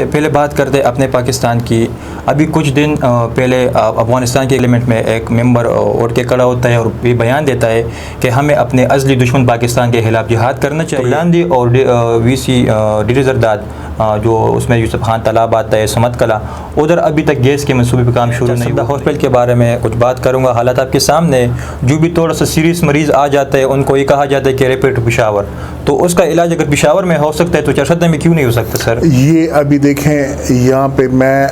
پہلے بات کرتے اپنے پاکستان کی. ابھی کچھ دن پہلے افغانستان کے پارلیمنٹ میں ایک ممبر اٹھ کے کھڑا ہوتا ہے اور یہ بیان دیتا ہے کہ ہمیں اپنے ازلی دشمن پاکستان کے خلاف جہاد کرنا چاہیے. لاندھی اور وی سی ڈیری زرداد جو اس میں یوسف خان تالاب آتا ہے سمت کلا, ادھر ابھی تک گیس کے منصوبے پہ کام شروع نہیں ہوا. ہاسپٹل کے بارے میں کچھ بات کروں گا, حالات آپ کے سامنے. جو بھی تھوڑا سا سیریس مریض آ جاتا ہے ان کو یہ کہا جاتا ہے کہ ریفر ٹو پشاور, تو اس کا علاج اگر پشاور میں ہو سکتا ہے تو چرسدہ میں کیوں نہیں ہو سکتا سر؟ یہ ابھی دیکھیں یہاں پہ میں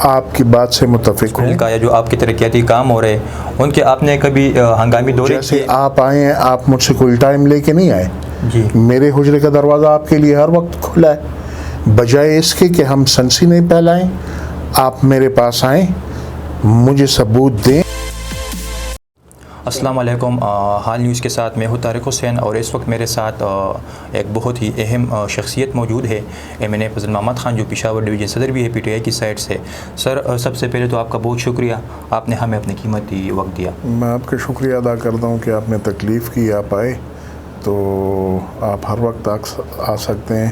آپ کی بات سے متفق ہوں. جو آپ کی ترقیاتی کام ہو رہے ہیں ان کے آپ نے کبھی ہنگامی دورے جیسے آپ آئے ہیں, آپ مجھ سے کوئی ٹائم لے کے نہیں آئے جی. میرے حجرے کا دروازہ آپ کے لیے ہر وقت کھلا ہے. بجائے اس کے کہ ہم سنسی نہیں پھیلائیں, آپ میرے پاس آئیں, مجھے ثبوت دیں. السلام علیکم. حال نیوز کے ساتھ میں ہوں طارق حسین, اور اس وقت میرے ساتھ ایک بہت ہی اہم شخصیت موجود ہے, MNA فضل محمد خان, جو پشاور ڈویژن صدر بھی ہے PTI کی سائڈ سے. سر سب سے پہلے تو آپ کا بہت شکریہ, آپ نے ہمیں اپنے قیمتی وقت دیا. میں آپ کا شکریہ ادا کرتا ہوں کہ آپ نے تکلیف کی, آپ آئے, تو آپ ہر وقت آ سکتے ہیں.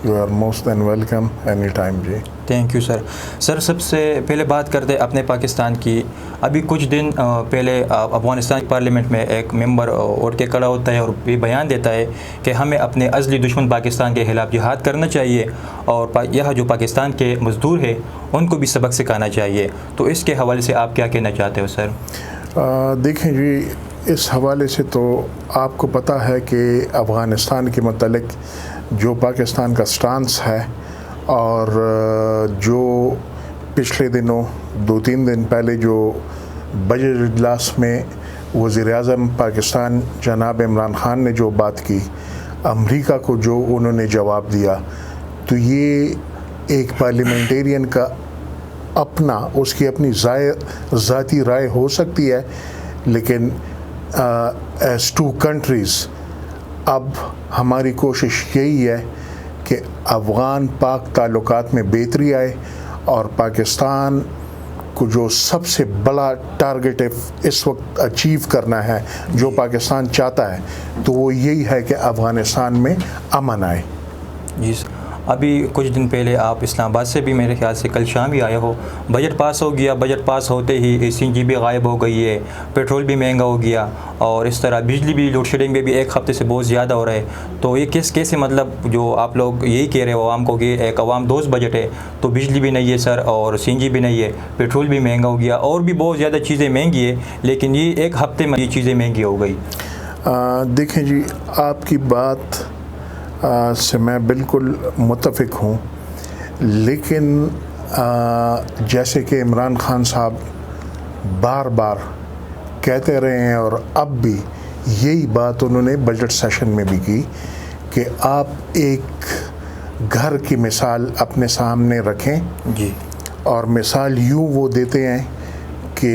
You are most than welcome any time. جی تھینک یو سر. سر سب سے پہلے بات کرتے اپنے پاکستان کی. ابھی کچھ دن پہلے افغانستان پارلیمنٹ میں ایک ممبر اٹھ کے کھڑا ہوتا ہے اور یہ بیان دیتا ہے کہ ہمیں اپنے ازلی دشمن پاکستان کے خلاف جہاد کرنا چاہیے, اور یہ جو پاکستان کے مزدور ہیں ان کو بھی سبق سکھانا چاہیے. تو اس کے حوالے سے آپ کیا کہنا چاہتے ہو سر؟ دیکھیں جی, اس حوالے سے تو آپ کو پتہ ہے کہ افغانستان کے متعلق جو پاکستان کا سٹانس ہے, اور جو پچھلے دنوں 2-3 دن پہلے جو بجٹ اجلاس میں وزیر اعظم پاکستان جناب عمران خان نے جو بات کی, امریکہ کو جو انہوں نے جواب دیا, تو یہ ایک پارلیمنٹیرین کا اپنا, اس کی اپنی ذاتی رائے ہو سکتی ہے, لیکن ایز ٹو کنٹریز اب ہماری کوشش یہی ہے کہ افغان پاک تعلقات میں بہتری آئے, اور پاکستان کو جو سب سے بڑا ٹارگٹ اس وقت اچیو کرنا ہے, جو پاکستان چاہتا ہے, تو وہ یہی ہے کہ افغانستان میں امن آئے. جی سر, ابھی کچھ دن پہلے آپ اسلام آباد سے بھی میرے خیال سے کل شام ہی آئے ہو. بجٹ پاس ہو گیا, بجٹ پاس ہوتے ہی CNG بھی غائب ہو گئی ہے, پیٹرول بھی مہنگا ہو گیا, اور اس طرح بجلی بھی لوڈ شیڈنگ میں بھی ایک ہفتے سے بہت زیادہ ہو رہا ہے. تو یہ کیسے مطلب جو آپ لوگ یہی کہہ رہے ہو عوام کو کہ ایک عوام دوست بجٹ ہے, تو بجلی بھی نہیں ہے سر, اور CNG بھی نہیں ہے, پیٹرول بھی مہنگا ہو گیا, اور بھی بہت زیادہ چیزیں مہنگی ہے, لیکن یہ ایک ہفتے میں یہ چیزیں مہنگی ہو گئی. دیکھیں جی, آپ کی بات سے میں بالکل متفق ہوں, لیکن جیسے کہ عمران خان صاحب بار بار کہتے رہے ہیں, اور اب بھی یہی بات انہوں نے بجٹ سیشن میں بھی کی, کہ آپ ایک گھر کی مثال اپنے سامنے رکھیں جی, اور مثال یوں وہ دیتے ہیں کہ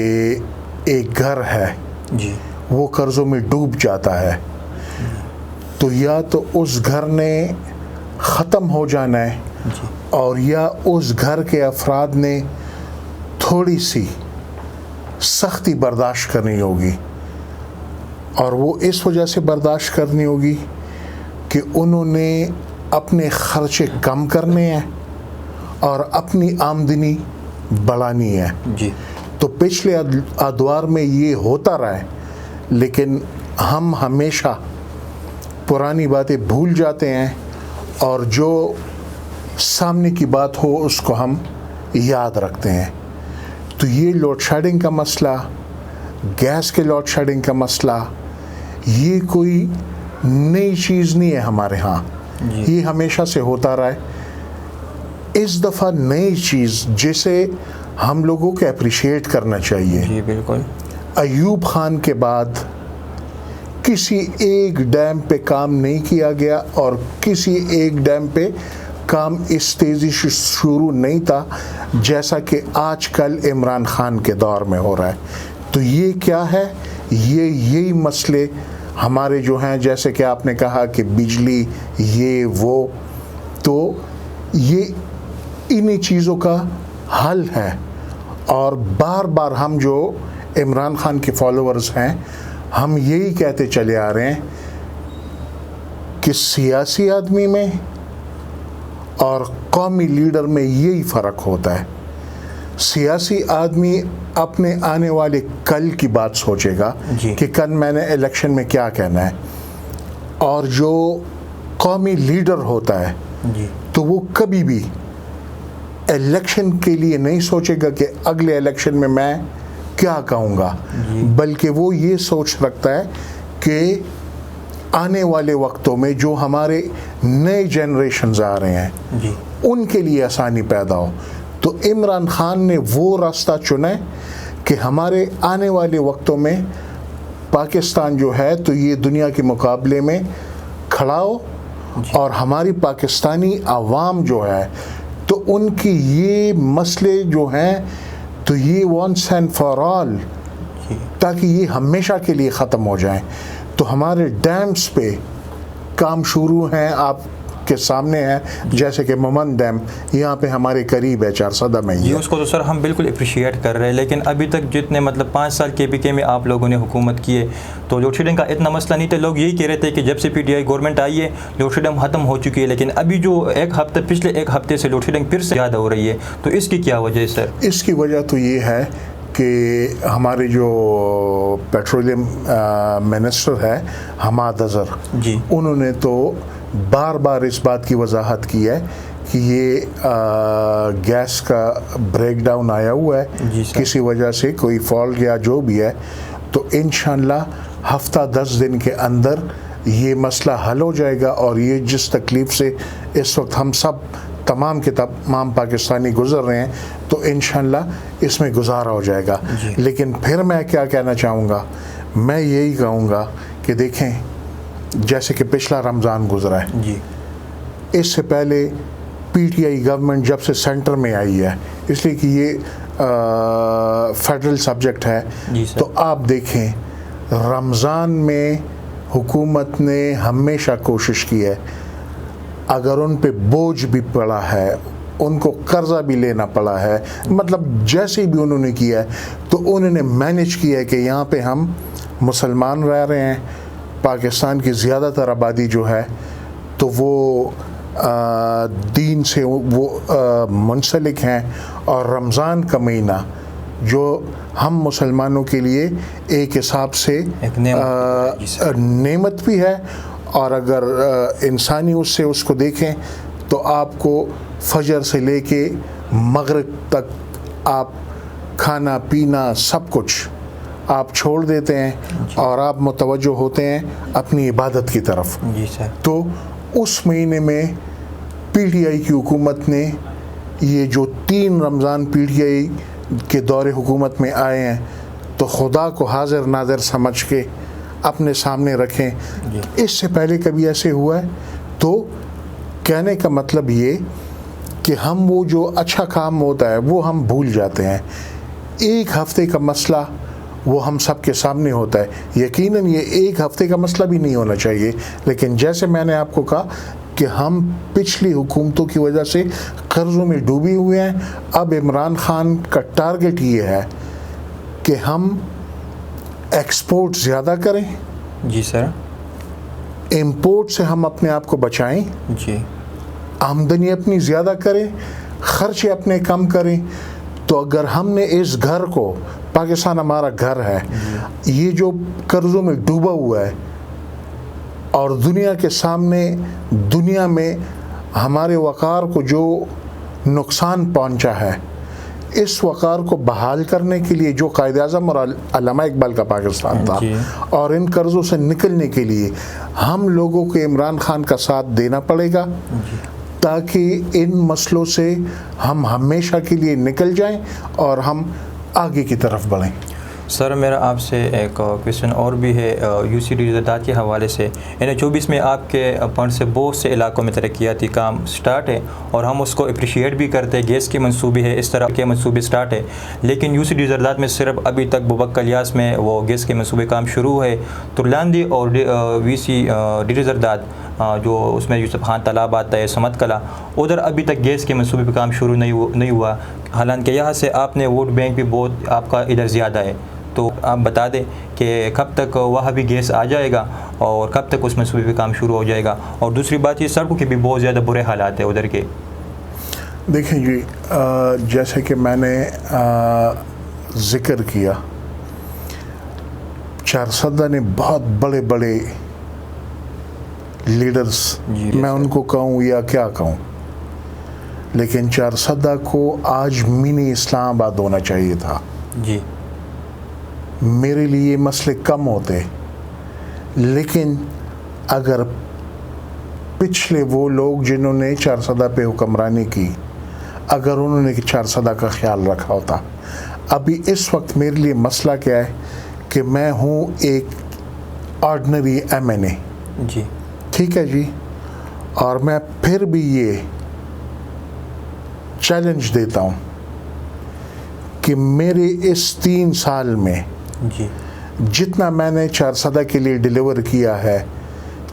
ایک گھر ہے جی, وہ قرضوں میں ڈوب جاتا ہے, تو یا تو اس گھر نے ختم ہو جانا ہے, اور یا اس گھر کے افراد نے تھوڑی سی سختی برداشت کرنی ہوگی, اور وہ اس وجہ سے برداشت کرنی ہوگی کہ انہوں نے اپنے خرچے کم کرنے ہیں اور اپنی آمدنی بڑھانی ہے. جی, تو پچھلے ادوار میں یہ ہوتا رہا ہے, لیکن ہم ہمیشہ پرانی باتیں بھول جاتے ہیں, اور جو سامنے کی بات ہو اس کو ہم یاد رکھتے ہیں. تو یہ لوڈ شیڈنگ کا مسئلہ, گیس کے لوڈ شیڈنگ کا مسئلہ, یہ کوئی نئی چیز نہیں ہے ہمارے ہاں, یہ ہمیشہ سے ہوتا رہا ہے. اس دفعہ نئی چیز جسے ہم لوگوں کو اپریشیٹ کرنا چاہیے, جی بالکل, ایوب خان کے بعد کسی ایک ڈیم پہ کام نہیں کیا گیا, اور کسی ایک ڈیم پہ کام اس تیزی سے شروع نہیں تھا جیسا کہ آج کل عمران خان کے دور میں ہو رہا ہے. تو یہ کیا ہے, یہی مسئلے ہمارے جو ہیں, جیسے کہ آپ نے کہا کہ بجلی یہ وہ, تو یہ انہی چیزوں کا حل ہے. اور بار بار ہم جو عمران خان کے فالوورز ہیں, ہم یہی کہتے چلے آ رہے ہیں کہ سیاسی آدمی میں اور قومی لیڈر میں یہی فرق ہوتا ہے. سیاسی آدمی اپنے آنے والے کل کی بات سوچے گا کہ کل میں نے الیکشن میں کیا کہنا ہے, اور جو قومی لیڈر ہوتا ہے تو وہ کبھی بھی الیکشن کے لیے نہیں سوچے گا کہ اگلے الیکشن میں کیا کہوں گا, بلکہ وہ یہ سوچ رکھتا ہے کہ آنے والے وقتوں میں جو ہمارے نئے جنریشنز آ رہے ہیں ان کے لیے آسانی پیدا ہو. تو عمران خان نے وہ راستہ چنا ہے کہ ہمارے آنے والے وقتوں میں پاکستان جو ہے تو یہ دنیا کے مقابلے میں کھڑا ہو, اور ہماری پاکستانی عوام جو ہے تو ان کی یہ مسئلے جو ہیں تو یہ once and for all, تاکہ یہ ہمیشہ کے لیے ختم ہو جائیں. تو ہمارے ڈیمز پہ کام شروع ہیں, آپ کے سامنے ہے, جیسے کہ ممن ڈیم یہاں پہ ہمارے قریب ہے 400 میں. یہ اس کو تو سر ہم بالکل اپریشیٹ کر رہے ہیں, لیکن ابھی تک جتنے 5 سال KPK میں آپ لوگوں نے حکومت کی ہے تو لوڈ شیڈنگ کا اتنا مسئلہ نہیں تھا. لوگ یہی کہہ رہے تھے کہ جب سے PTI گورنمنٹ آئی ہے لوڈ شیڈنگ ختم ہو چکی ہے, لیکن ابھی جو پچھلے ایک ہفتے سے لوڈ شیڈنگ پھر سے زیادہ ہو رہی ہے. تو اس کی کیا وجہ ہے سر؟ اس کی وجہ تو یہ ہے کہ ہمارے جو پیٹرولیم منسٹر ہے حماد اظہر, انہوں نے تو بار بار اس بات کی وضاحت کی ہے کہ یہ گیس کا بریک ڈاؤن آیا ہوا ہے, کسی وجہ سے کوئی فالٹ یا جو بھی ہے, تو انشاءاللہ ہفتہ 10 دن کے اندر یہ مسئلہ حل ہو جائے گا. اور یہ جس تکلیف سے اس وقت ہم سب تمام پاکستانی گزر رہے ہیں تو انشاءاللہ اس میں گزارا ہو جائے گا. لیکن پھر میں کیا کہنا چاہوں گا, میں یہی کہوں گا کہ دیکھیں جیسے کہ پچھلا رمضان گزرا ہے, اس سے پہلے PTI گورنمنٹ جب سے سینٹر میں آئی ہے, اس لیے کہ یہ فیڈرل سبجیکٹ ہے, تو آپ دیکھیں رمضان میں حکومت نے ہمیشہ کوشش کی ہے, اگر ان پہ بوجھ بھی پڑا ہے, ان کو قرضہ بھی لینا پڑا ہے, مطلب جیسے بھی انہوں نے کیا ہے تو انہوں نے مینیج کیا ہے کہ یہاں پہ ہم مسلمان رہ رہے ہیں, پاکستان کی زیادہ تر آبادی جو ہے تو وہ دین سے وہ منسلک ہیں, اور رمضان کا مہینہ جو ہم مسلمانوں کے لیے ایک حساب سے نعمت بھی ہے, اور اگر انسانی اس کو دیکھیں تو آپ کو فجر سے لے کے مغرب تک آپ کھانا پینا سب کچھ آپ چھوڑ دیتے ہیں اور آپ متوجہ ہوتے ہیں اپنی عبادت کی طرف. تو اس مہینے میں PTI کی حکومت نے یہ جو 3 رمضان PTI کے دور حکومت میں آئے ہیں تو خدا کو حاضر ناظر سمجھ کے اپنے سامنے رکھیں. اس سے پہلے کبھی ایسے ہوا ہے؟ تو کہنے کا مطلب یہ کہ ہم وہ جو اچھا کام ہوتا ہے وہ ہم بھول جاتے ہیں. ایک ہفتے کا مسئلہ وہ ہم سب کے سامنے ہوتا ہے, یقیناً یہ ایک ہفتے کا مسئلہ بھی نہیں ہونا چاہیے, لیکن جیسے میں نے آپ کو کہا کہ ہم پچھلی حکومتوں کی وجہ سے قرضوں میں ڈوبے ہوئے ہیں. اب عمران خان کا ٹارگٹ یہ ہے کہ ہم ایکسپورٹ زیادہ کریں. جی سر. امپورٹ سے ہم اپنے آپ کو بچائیں. جی. آمدنی اپنی زیادہ کریں, خرچے اپنے کم کریں. تو اگر ہم نے اس گھر کو, پاکستان ہمارا گھر ہے, یہ جو قرضوں میں ڈوبا ہوا ہے اور دنیا کے سامنے دنیا میں ہمارے وقار کو جو نقصان پہنچا ہے, اس وقار کو بحال کرنے کے لیے جو قائد اعظم اور علامہ اقبال کا پاکستان تھا, اور ان قرضوں سے نکلنے کے لیے ہم لوگوں کو عمران خان کا ساتھ دینا پڑے گا تاکہ ان مسئلوں سے ہم ہمیشہ کے لیے نکل جائیں اور ہم آگے کی طرف بڑھیں. سر میرا آپ سے ایک کویشچن اور بھی ہے UCD زرداد کے حوالے سے. 24 میں آپ کے فنڈ سے بہت سے علاقوں میں ترقیاتی کام سٹارٹ ہے اور ہم اس کو اپریشیٹ بھی کرتے ہیں. گیس کے منصوبے ہے, اس طرح کے منصوبے سٹارٹ ہے, لیکن UCD زرداد میں صرف ابھی تک ببک کلیاس میں وہ گیس کے منصوبے کام شروع ہے. ترلاندی اور VC زرداد جو اس میں یوسف خان تالاب آتا ہے, سمت کلا, ادھر ابھی تک گیس کے منصوبے پہ کام شروع نہیں ہوا, حالانکہ یہاں سے آپ نے ووٹ بینک بھی بہت آپ کا ادھر زیادہ ہے. تو آپ بتا دیں کہ کب تک وہاں بھی گیس آ جائے گا اور کب تک اس منصوبے پہ کام شروع ہو جائے گا؟ اور دوسری بات یہ سڑکوں کے بھی بہت زیادہ برے حالات ہیں ادھر کے. دیکھیں جی، جیسے کہ میں نے ذکر کیا، چارسدہ نے بہت بڑے بڑے لیڈرز، میں ان کو کہوں یا کیا کہوں، لیکن چارسدہ کو آج منی اسلام آباد ہونا چاہیے تھا. جی میرے لیے مسئلے کم ہوتے، لیکن اگر پچھلے وہ لوگ جنہوں نے چارسدہ پہ حکمرانی کی، اگر انہوں نے چارسدہ کا خیال رکھا ہوتا. ابھی اس وقت میرے لیے مسئلہ کیا ہے کہ میں ہوں ایک آرڈنری ایم این اے، جی ٹھیک ہے جی، اور میں پھر بھی یہ چیلنج دیتا ہوں کہ میرے اس 3 سال میں جی جتنا میں نے چارسدہ کے لیے ڈیلیور کیا ہے،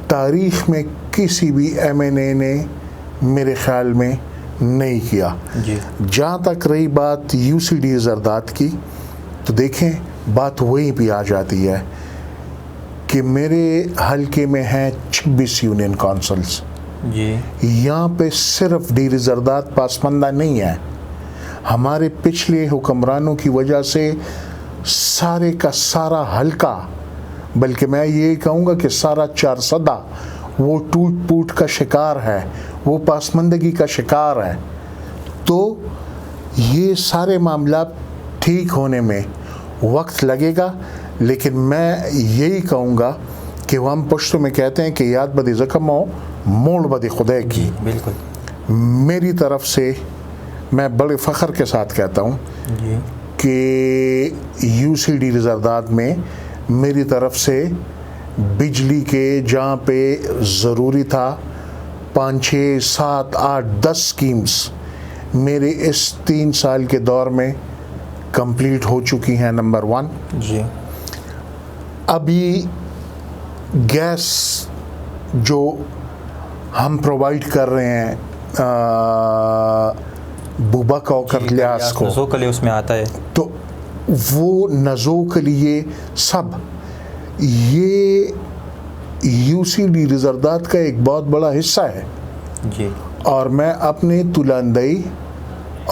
تاریخ میں کسی بھی ایم این اے نے میرے خیال میں نہیں کیا. جی جہاں تک رہی بات یو سی ڈی زرداد کی، تو دیکھیں بات وہیں بھی آ جاتی ہے کہ میرے حلقے میں ہیں 26 یونین کونسلز. جی یہاں پہ صرف ڈی زرداد پاسماندہ نہیں ہے، ہمارے پچھلے حکمرانوں کی وجہ سے سارے کا سارا حلقہ، بلکہ میں یہ کہوں گا کہ سارا چارسدہ وہ ٹوٹ پوٹ کا شکار ہے، وہ پاسماندگی کا شکار ہے. تو یہ سارے معاملات ٹھیک ہونے میں وقت لگے گا، لیکن میں یہی کہوں گا کہ وہ ہم پشتوں میں کہتے ہیں کہ یاد بدی زخم ہو موڑ بدی خدے کی. بالکل. میری طرف سے میں بڑے فخر کے ساتھ کہتا ہوں جی کہ یو سی ڈی زرداد میں میری طرف سے بجلی کے جہاں پہ ضروری تھا 5 6 7 8 10 اسکیمز میرے اس 3 سال کے دور میں کمپلیٹ ہو چکی ہیں. نمبر 1، جی ابھی گیس جو ہم پرووائڈ کر رہے ہیں بوبا کوکر لیاس کو، نزوکلی اس میں آتا ہے، تو وہ نزو کے لیے سب یہ یو سی ڈی زرداد کا ایک بہت بڑا حصہ ہے. جی اور میں اپنے تلاندئی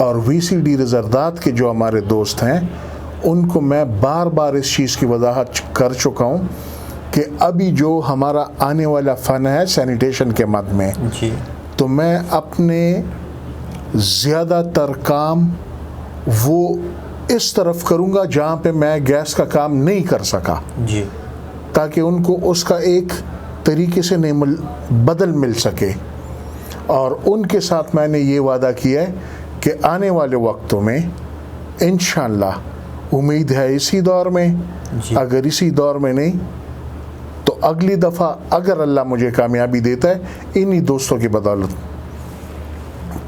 اور وی سی ڈی زرداد کے جو ہمارے دوست ہیں ان کو میں بار بار اس چیز کی وضاحت کر چکا ہوں کہ ابھی جو ہمارا آنے والا فن ہے سینیٹیشن کے مد میں، جی تو میں اپنے زیادہ تر کام وہ اس طرف کروں گا جہاں پہ میں گیس کا کام نہیں کر سکا، جی تاکہ ان کو اس کا ایک طریقے سے بدل مل سکے. اور ان کے ساتھ میں نے یہ وعدہ کیا ہے کہ آنے والے وقتوں میں انشاءاللہ، امید ہے اسی دور میں، جی اگر اسی دور میں نہیں تو اگلی دفعہ اگر اللہ مجھے کامیابی دیتا ہے انہی دوستوں کی بدولت،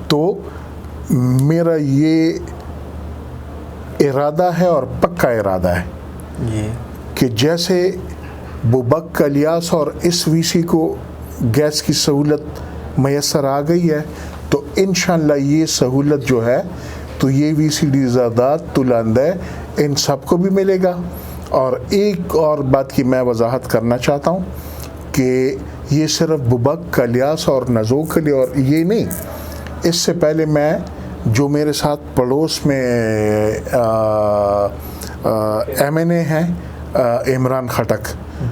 تو میرا یہ ارادہ ہے اور پکا ارادہ ہے جی کہ جیسے بوبک الیاس اور اس وی سی کو گیس کی سہولت میسر آ گئی ہے، تو انشاءاللہ یہ سہولت جو ہے تو یہ وی سی ڈی زرداد تلاندہ ان سب کو بھی ملے گا. اور ایک اور بات کی میں وضاحت کرنا چاہتا ہوں کہ یہ صرف بوبک الیاس اور نزوک علی اور یہ نہیں، اس سے پہلے میں جو میرے ساتھ پڑوس میں ایم این اے ہیں عمران خٹک،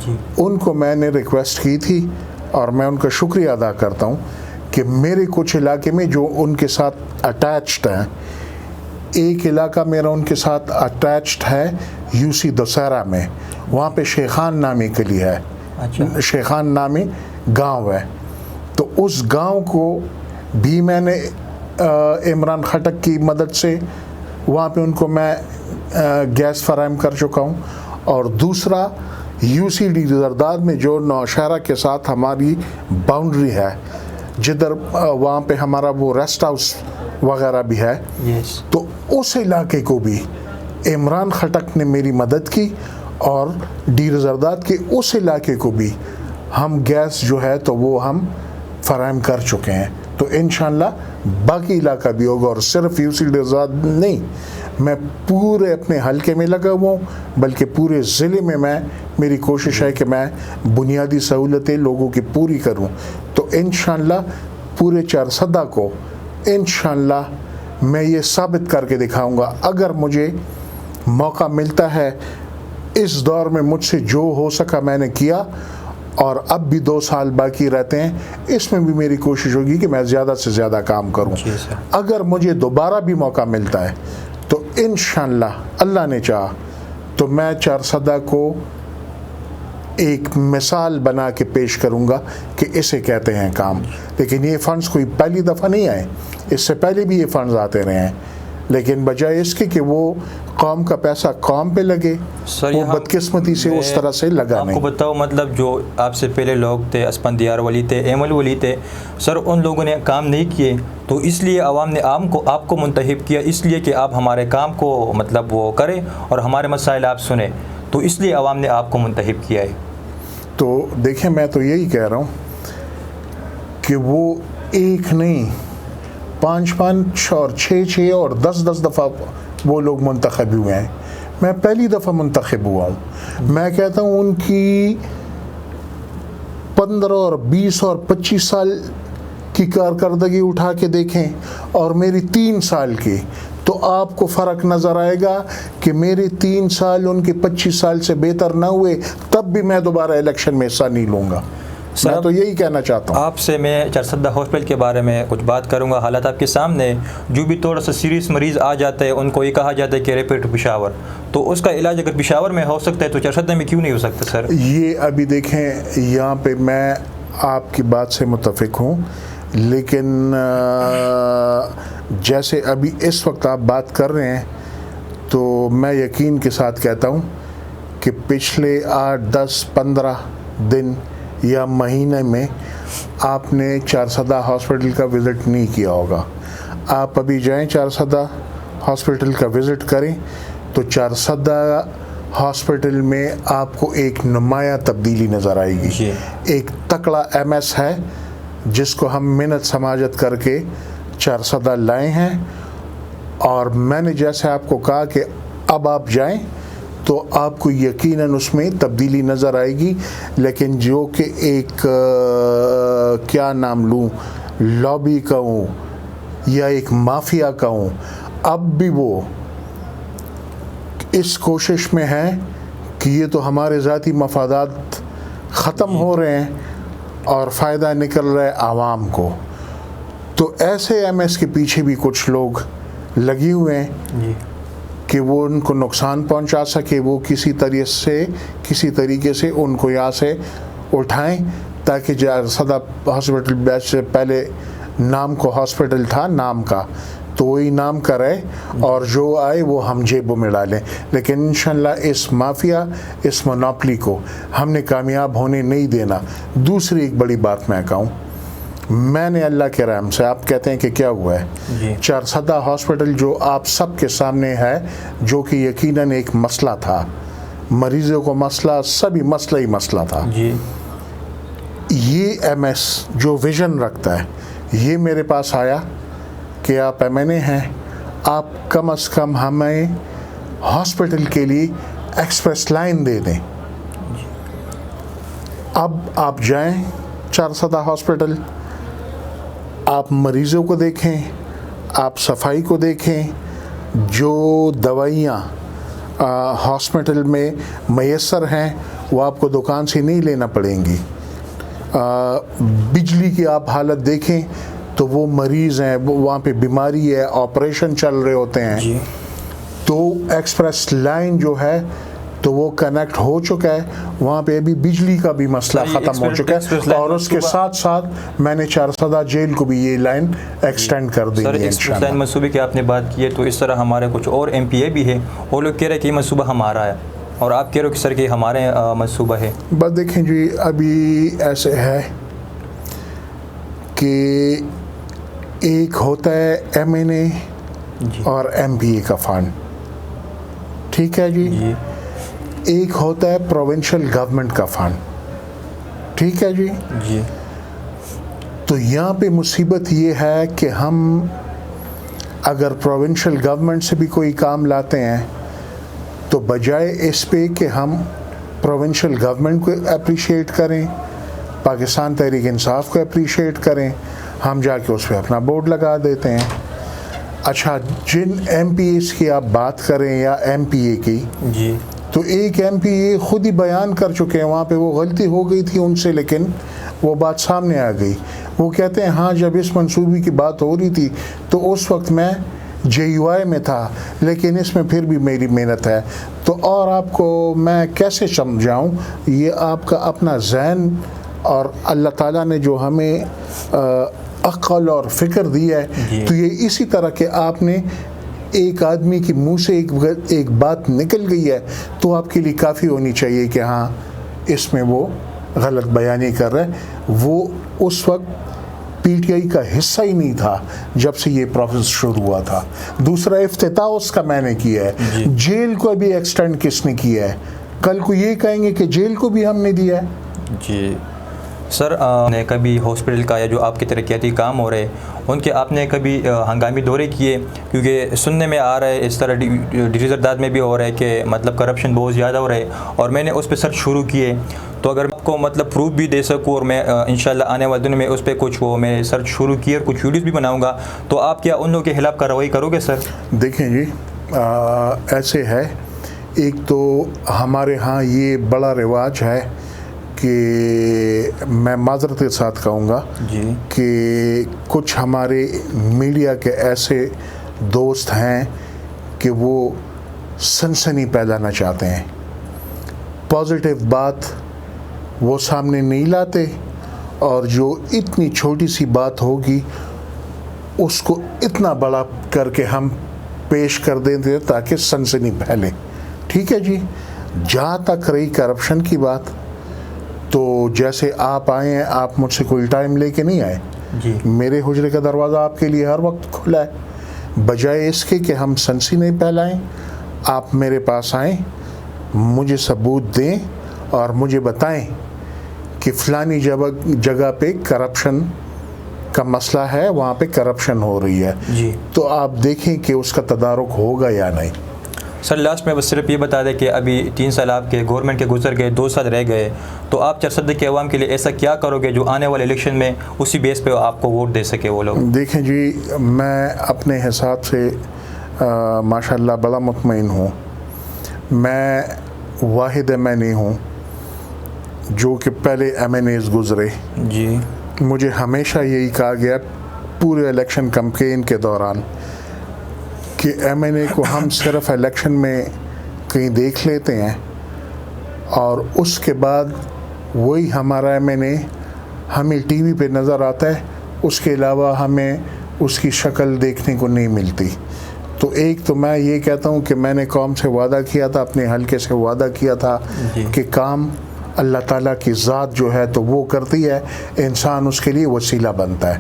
جی ان کو میں نے ریکویسٹ کی تھی اور میں ان کا شکریہ ادا کرتا ہوں کہ میرے کچھ علاقے میں جو ان کے ساتھ اٹیچڈ ہیں، ایک علاقہ میرا ان کے ساتھ اٹیچڈ ہے یو سی دسہرہ میں، وہاں پہ شیخان نامی گلی ہے، اچھا شیخان نامی گاؤں ہے، تو اس گاؤں کو بھی میں نے عمران خٹک کی مدد سے وہاں پہ ان کو میں گیس فراہم کر چکا ہوں. اور دوسرا یو سی ڈی زرداد میں جو نوشہرہ کے ساتھ ہماری باؤنڈری ہے، جدھر وہاں پہ ہمارا وہ ریسٹ ہاؤس وغیرہ بھی ہے، یس تو اس علاقے کو بھی عمران خٹک نے میری مدد کی اور ڈی زرداد کے اس علاقے کو بھی ہم گیس جو ہے تو وہ ہم فراہم کر چکے ہیں. تو انشاءاللہ باقی علاقہ بھی ہوگا. اور صرف یوسی ڈیزاد نہیں, میں پورے اپنے حلقے میں لگا ہوا ہوں, بلکہ پورے ضلع میں میری کوشش ہے کہ میں بنیادی سہولتیں لوگوں کی پوری کروں. تو انشاءاللہ پورے چارسدہ کو انشاءاللہ میں یہ ثابت کر کے دکھاؤں گا. اگر مجھے موقع ملتا ہے, اس دور میں مجھ سے جو ہو سکا میں نے کیا, اور اب بھی 2 سال باقی رہتے ہیں, اس میں بھی میری کوشش ہوگی کہ میں زیادہ سے زیادہ کام کروں. اگر مجھے دوبارہ بھی موقع ملتا ہے تو انشاءاللہ اللہ نے چاہا تو میں چارسدہ کو ایک مثال بنا کے پیش کروں گا کہ اسے کہتے ہیں کام. لیکن یہ فنڈز کوئی پہلی دفعہ نہیں آئے, اس سے پہلے بھی یہ فنڈز آتے رہے ہیں, لیکن بجائے اس کے کہ وہ قوم کا پیسہ قوم پہ لگے, وہ بدقسمتی سے اس طرح سے لگا نہیں. آپ کو بتاؤ, مطلب جو آپ سے پہلے لوگ تھے, اسپندیار ولی تھے, ایمل ولی تھے سر, ان لوگوں نے کام نہیں کیے, تو اس لیے عوام نے آپ کو منتخب کیا, اس لیے کہ آپ ہمارے کام کو مطلب وہ کریں اور ہمارے مسائل آپ سنیں, تو اس لیے عوام نے آپ کو منتخب کیا ہے. تو دیکھیں, میں تو یہی کہہ رہا ہوں کہ وہ ایک نہیں 5 اور 6 اور 10 دفعہ وہ لوگ منتخب ہوئے ہیں. میں پہلی دفعہ منتخب ہوا ہوں. میں کہتا ہوں ان کی 15 اور 20 اور 25 سال کی کارکردگی اٹھا کے دیکھیں اور میری 3 سال کی, تو آپ کو فرق نظر آئے گا کہ میرے 3 سال ان کے 25 سال سے بہتر نہ ہوئے, تب بھی میں دوبارہ الیکشن میں حصہ نہیں لوں گا. میں تو یہی کہنا چاہتا ہوں. آپ سے میں چارسدہ ہاسپٹل کے بارے میں کچھ بات کروں گا. حالات آپ کے سامنے, جو بھی تھوڑا سا سیریس مریض آ جاتا ہے ان کو یہ کہا جاتا ہے کہ ریفر ٹو پشاور, تو اس کا علاج اگر پشاور میں ہو سکتا ہے تو چارسدہ میں کیوں نہیں ہو سکتا سر؟ یہ ابھی دیکھیں, یہاں پہ میں آپ کی بات سے متفق ہوں, لیکن جیسے ابھی اس وقت آپ بات کر رہے ہیں تو میں یقین کے ساتھ کہتا ہوں کہ پچھلے 8, 10, 15 دن یا مہینے میں آپ نے چارسدہ ہاسپٹل کا وزٹ نہیں کیا ہوگا. آپ ابھی جائیں چارسدہ ہاسپٹل کا وزٹ کریں تو چارسدہ ہاسپٹل میں آپ کو ایک نمایاں تبدیلی نظر آئے گی. ایک تکڑا MS ہے جس کو ہم محنت سماجت کر کے چارسدہ لائے ہیں, اور میں نے جیسے آپ کو کہا کہ اب آپ جائیں تو آپ کو یقیناً اس میں تبدیلی نظر آئے گی. لیکن جو کہ ایک کیا نام لوں, لابی کہوں یا ایک مافیا کہوں, اب بھی وہ اس کوشش میں ہے کہ یہ تو ہمارے ذاتی مفادات ختم ہو رہے ہیں اور فائدہ نکل رہا ہے عوام کو. تو ایسے MS کے پیچھے بھی کچھ لوگ لگے ہوئے ہیں کہ وہ ان کو نقصان پہنچا سکے, وہ کسی طریقے سے ان کو یہاں سے اٹھائیں, تاکہ چارسدہ ہاسپٹل بیچ سے پہلے نام کو ہاسپٹل تھا نام کا, تو وہی نام کا رہے اور جو آئے وہ ہم جیبوں میں ڈالیں. لیکن انشاءاللہ اس مافیا, اس مونوپلی کو ہم نے کامیاب ہونے نہیں دینا. دوسری ایک بڑی بات میں کہوں, میں نے اللہ کے رحم سے, آپ کہتے ہیں کہ کیا ہوا ہے, چارسدہ ہاسپٹل جو آپ سب کے سامنے ہے, جو کہ یقیناً ایک مسئلہ تھا, مریضوں کو مسئلہ, سبھی مسئلہ ہی مسئلہ تھا. یہ MS جو ویژن رکھتا ہے, یہ میرے پاس آیا کہ آپ MNA ہیں, آپ کم از کم ہمیں ہاسپٹل کے لیے ایکسپریس لائن دے دیں. اب آپ جائیں چارسدہ ہاسپٹل, آپ مریضوں کو دیکھیں, آپ صفائی کو دیکھیں, جو دوائیاں ہاسپٹل میں میسر ہیں وہ آپ کو دکان سے نہیں لینا پڑیں گی. بجلی کی آپ حالت دیکھیں تو وہ مریض ہیں, وہاں پہ بیماری ہے, آپریشن چل رہے ہوتے ہیں, تو ایکسپریس لائن جو ہے تو وہ کنیکٹ ہو چکا ہے, وہاں پہ ابھی بجلی کا بھی مسئلہ ختم ہو چکا ہے, اور اس کے ساتھ ساتھ میں نے چارسدہ جیل کو بھی یہ لائن ایکسٹینڈ کر دی ہے. سر, ایکسپریس لائن منصوبے کی آپ نے بات کی ہے, تو اس طرح ہمارے کچھ اور MPA بھی ہے, وہ لوگ کہہ رہے ہیں کہ یہ منصوبہ ہمارا ہے, اور آپ کہہ رہے ہو کہ سر کہ ہمارے منصوبہ ہے. بس دیکھیں جی, ابھی ایسے ہے کہ ایک ہوتا ہے MNA اور MPA کا فنڈ, ٹھیک ہے جی, ایک ہوتا ہے پروونشل گورنمنٹ کا فنڈ, ٹھیک ہے جی. تو یہاں پہ مصیبت یہ ہے کہ ہم اگر پروونشل گورنمنٹ سے بھی کوئی کام لاتے ہیں تو بجائے اس پہ کہ ہم پروونشل گورنمنٹ کو اپریشیٹ کریں، پاکستان تحریک انصاف کو اپریشیٹ کریں، ہم جا کے اس پہ اپنا بورڈ لگا دیتے ہیں۔ اچھا، جن ایم پی ایز کی آپ بات کریں یا ایم پی اے کی، جی، تو ایک ایم پی اے خود ہی بیان کر چکے ہیں وہاں پہ وہ غلطی ہو گئی تھی ان سے، لیکن وہ بات سامنے آ گئی۔ وہ کہتے ہیں ہاں جب اس منصوبے کی بات ہو رہی تھی تو اس وقت میں جے یو آئی میں تھا، لیکن اس میں پھر بھی میری محنت ہے۔ تو اور آپ کو میں کیسے سمجھاؤں، یہ آپ کا اپنا ذہن، اور اللہ تعالیٰ نے جو ہمیں عقل اور فکر دی ہے، تو یہ اسی طرح کہ آپ نے ایک آدمی کی منہ سے ایک بات نکل گئی ہے تو آپ کے لیے کافی ہونی چاہیے کہ ہاں اس میں وہ غلط بیانی کر رہے ہیں۔ وہ اس وقت پی ٹی آئی کا حصہ ہی نہیں تھا جب سے یہ پروسیس شروع ہوا تھا۔ دوسرا افتتاح اس کا میں نے کیا ہے، جیل کو بھی ایکسٹینڈ کس نے کیا ہے؟ کل کو یہ کہیں گے کہ جیل کو بھی ہم نے دیا ہے۔ جی سر، نے کبھی ہاسپٹل کا یا جو آپ کے ترقیاتی کام ہو رہے ان کے آپ نے کبھی ہنگامی دورے کیے؟ کیونکہ سننے میں آ رہا ہے اس طرح ڈی زرداد میں بھی ہو رہا ہے کہ مطلب کرپشن بہت زیادہ ہو رہا ہے، اور میں نے اس پہ سرچ شروع کیے، تو اگر آپ کو مطلب پروف بھی دے سکوں اور میں انشاءاللہ آنے والے دنوں میں اس پہ کچھ میں سرچ شروع کیے اور کچھ ویڈیوز بھی بناؤں گا، تو آپ کیا ان لوگوں کے خلاف کارروائی کرو گے سر؟ دیکھیں جی، ایسے ہے، ایک تو ہمارے ہاں یہ بڑا رواج ہے کہ میں معذرت کے ساتھ کہوں گا جی کہ کچھ ہمارے میڈیا کے ایسے دوست ہیں کہ وہ سنسنی پھیلانا چاہتے ہیں، پازیٹیو بات وہ سامنے نہیں لاتے، اور جو اتنی چھوٹی سی بات ہوگی اس کو اتنا بڑا کر کے ہم پیش کر دیتے تاکہ سنسنی پھیلے۔ ٹھیک ہے جی، جہاں تک رہی کرپشن کی بات، تو جیسے آپ آئے ہیں، آپ مجھ سے کوئی ٹائم لے کے نہیں آئے، جی میرے حجرے کا دروازہ آپ کے لیے ہر وقت کھلا ہے۔ بجائے اس کے کہ ہم سنسی نہیں پھیلائیں، آپ میرے پاس آئیں، مجھے ثبوت دیں اور مجھے بتائیں کہ فلانی جگہ پہ کرپشن کا مسئلہ ہے، وہاں پہ کرپشن ہو رہی ہے، جی تو آپ دیکھیں کہ اس کا تدارک ہوگا یا نہیں۔ سر لاسٹ میں بس صرف یہ بتا دیں کہ ابھی 3 سال آپ کے گورنمنٹ کے گزر گئے، 2 سال رہ گئے، تو آپ 4 کے عوام کے لیے ایسا کیا کرو گے جو آنے والے الیکشن میں اسی بیس پہ آپ کو ووٹ دے سکے وہ لوگ؟ دیکھیں جی، میں اپنے حساب سے ماشاءاللہ بڑا مطمئن ہوں، میں واحد ایم این اے ہوں جو کہ پہلے ایم این ایز گزرے۔ جی، مجھے ہمیشہ یہی کہا گیا پورے الیکشن کمپین کے دوران کہ ایم این اے کو ہم صرف الیکشن میں کہیں دیکھ لیتے ہیں اور اس کے بعد وہی ہمارا ایم این اے ہمیں ٹی وی پہ نظر آتا ہے، اس کے علاوہ ہمیں اس کی شکل دیکھنے کو نہیں ملتی۔ تو ایک تو میں یہ کہتا ہوں کہ میں نے قوم سے وعدہ کیا تھا، اپنے حلقے سے وعدہ کیا تھا کہ کام اللہ تعالیٰ کی ذات جو ہے تو وہ کرتی ہے، انسان اس کے لیے وسیلہ بنتا ہے،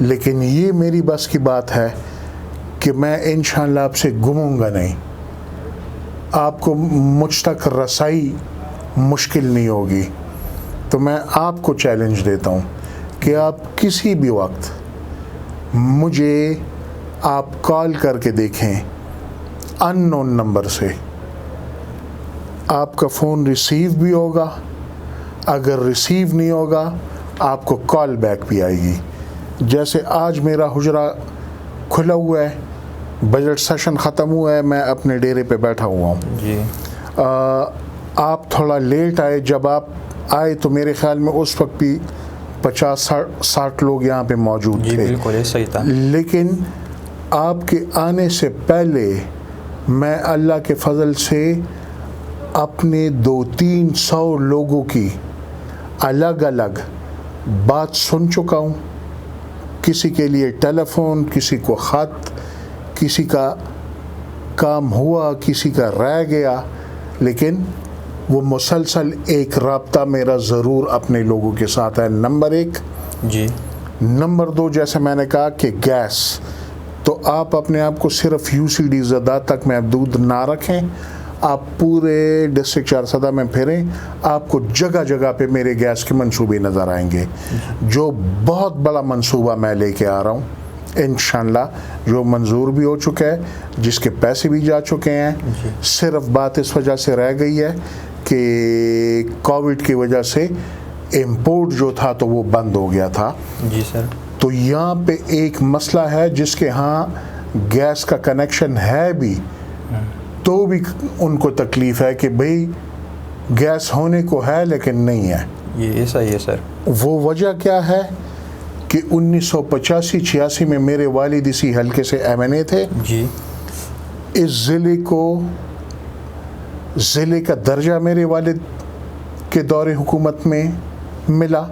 لیکن یہ میری بس کی بات ہے کہ میں انشاءاللہ آپ سے گموں گا نہیں، آپ کو مجھ تک رسائی مشکل نہیں ہوگی۔ تو میں آپ کو چیلنج دیتا ہوں کہ آپ کسی بھی وقت مجھے آپ کال کر کے دیکھیں ان نون نمبر سے، آپ کا فون ریسیو بھی ہوگا، اگر ریسیو نہیں ہوگا آپ کو کال بیک بھی آئے گی۔ جیسے آج میرا حجرہ کھلا ہوا ہے، بجٹ سیشن ختم ہوا ہے، میں اپنے ڈیرے پہ بیٹھا ہوا ہوں۔ جی آپ تھوڑا لیٹ آئے، جب آپ آئے تو میرے خیال میں اس وقت بھی 50-60 لوگ یہاں پہ موجود جی تھے، بالکل یہ صحیح تھا، لیکن آپ کے آنے سے پہلے میں اللہ کے فضل سے اپنے 200-300 لوگوں کی الگ الگ بات سن چکا ہوں، کسی کے لیے ٹیلی فون، کسی کو خط، کسی کا کام ہوا، کسی کا رہ گیا، لیکن وہ مسلسل ایک رابطہ میرا ضرور اپنے لوگوں کے ساتھ ہے، نمبر 1۔ جی نمبر 2، جیسے میں نے کہا کہ گیس، تو آپ اپنے آپ کو صرف یو سی ڈی زرداد تک محدود نہ رکھیں، آپ پورے ڈسٹرکٹ چارسدہ میں پھریں، آپ کو جگہ جگہ پہ میرے گیس کے منصوبے نظر آئیں گے، جو بہت بڑا منصوبہ میں لے کے آ رہا ہوں انشاءاللہ، جو منظور بھی ہو چکا ہے، جس کے پیسے بھی جا چکے ہیں۔ صرف بات اس وجہ سے رہ گئی ہے کہ کووڈ کی وجہ سے امپورٹ جو تھا تو وہ بند ہو گیا تھا۔ جی سر۔ تو یہاں پہ ایک مسئلہ ہے جس کے ہاں گیس کا کنیکشن ہے بھی تو بھی ان کو تکلیف ہے کہ بھئی گیس ہونے کو ہے لیکن نہیں ہے۔ یہ ایسا ہی ہے سر۔ وہ وجہ کیا ہے کہ 1985-86 میں میرے والد اسی حلقے سے MNA تھے۔ جی۔ اس ضلع کا درجہ میرے والد کے دور حکومت میں ملا۔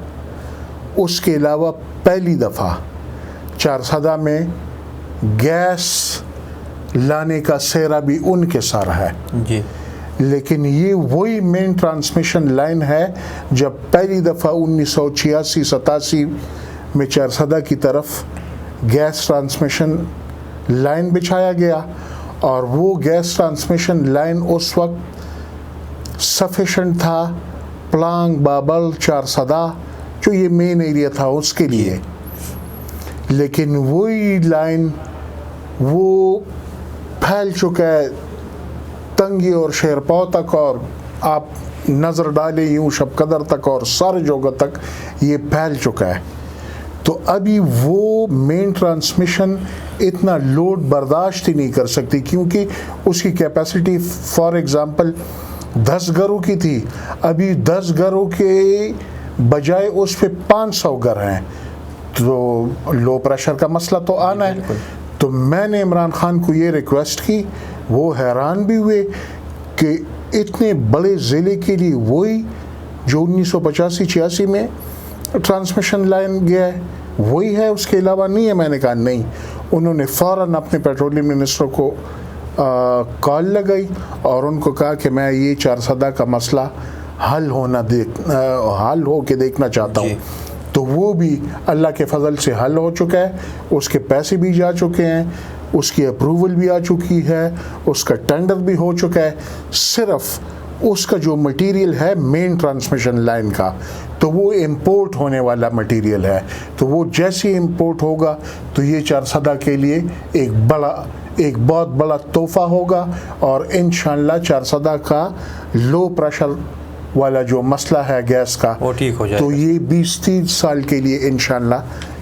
اس کے علاوہ پہلی دفعہ چارسدہ میں گیس لانے کا سہرا بھی ان کے سر ہے۔ جی۔ لیکن یہ وہی مین ٹرانسمیشن لائن ہے جب پہلی دفعہ 1986-87 میں چارسدہ کی طرف گیس ٹرانسمیشن لائن بچھایا گیا، اور وہ گیس ٹرانسمیشن لائن اس وقت سفیشنٹ تھا پلانگ، بابل، چارسدہ جو یہ مین ایریا تھا اس کے لیے۔ لیکن وہی لائن وہ پھیل چکا ہے تنگی اور شیرپاؤ تک، اور آپ نظر ڈالیں یوں شب قدر تک اور سر جوگہ تک یہ پھیل چکا ہے۔ تو ابھی وہ مین ٹرانسمیشن اتنا لوڈ برداشت ہی نہیں کر سکتی، کیونکہ اس کی کیپیسٹی فار ایگزامپل 10 گھروں کی تھی، ابھی 10 گھروں کے بجائے اس پہ 500 گھر ہیں، تو لو پریشر کا مسئلہ تو آنا ہے۔ تو میں نے عمران خان کو یہ ریکویسٹ کی، وہ حیران بھی ہوئے کہ اتنے بڑے ضلع کے لیے وہی جو 1985-86 میں ٹرانسمیشن لائن گیا ہے وہی ہے، اس کے علاوہ نہیں ہے۔ میں نے کہا نہیں۔ انہوں نے فوراً اپنے پیٹرولیم منسٹر کو کال لگائی اور ان کو کہا کہ میں یہ چارسدہ کا مسئلہ حل ہو کے دیکھنا چاہتا ہوں۔ تو وہ بھی اللہ کے فضل سے حل ہو چکا ہے، اس کے پیسے بھی جا چکے ہیں، اس کی اپروول بھی آ چکی ہے، اس کا ٹینڈر بھی ہو چکا ہے۔ صرف اس کا جو مٹیریل ہے مین ٹرانسمیشن لائن کا، تو وہ امپورٹ ہونے والا مٹیریل ہے، تو وہ جیسے امپورٹ ہوگا تو یہ چارسدہ کے لیے ایک بہت بڑا تحفہ ہوگا، اور انشاءاللہ چارسدہ کا لو پریشر والا جو مسئلہ ہے گیس کا وہ ٹھیک ہو جائے تو یہ 20-30 سال کے لیے انشاءاللہ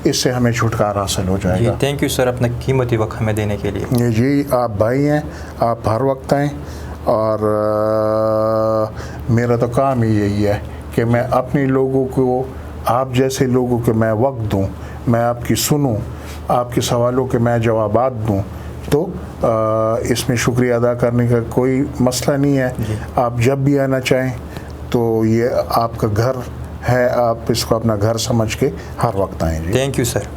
اس سے ہمیں چھٹکارا حاصل ہو جائے گا۔ تھینک یو سر اپنا قیمتی وقت ہمیں دینے کے لیے۔ جی آپ بھائی ہیں، آپ ہر وقت آئیں، اور میرا تو کام ہی یہی ہے کہ میں اپنے لوگوں کو، آپ جیسے لوگوں کو میں وقت دوں، میں آپ کی سنوں، آپ کے سوالوں کے میں جوابات دوں، تو اس میں شکریہ ادا کرنے کا کوئی مسئلہ نہیں ہے۔ آپ جب بھی آنا چاہیں تو یہ آپ کا گھر ہے، آپ اس کو اپنا گھر سمجھ کے ہر وقت آئیں۔ Thank you sir.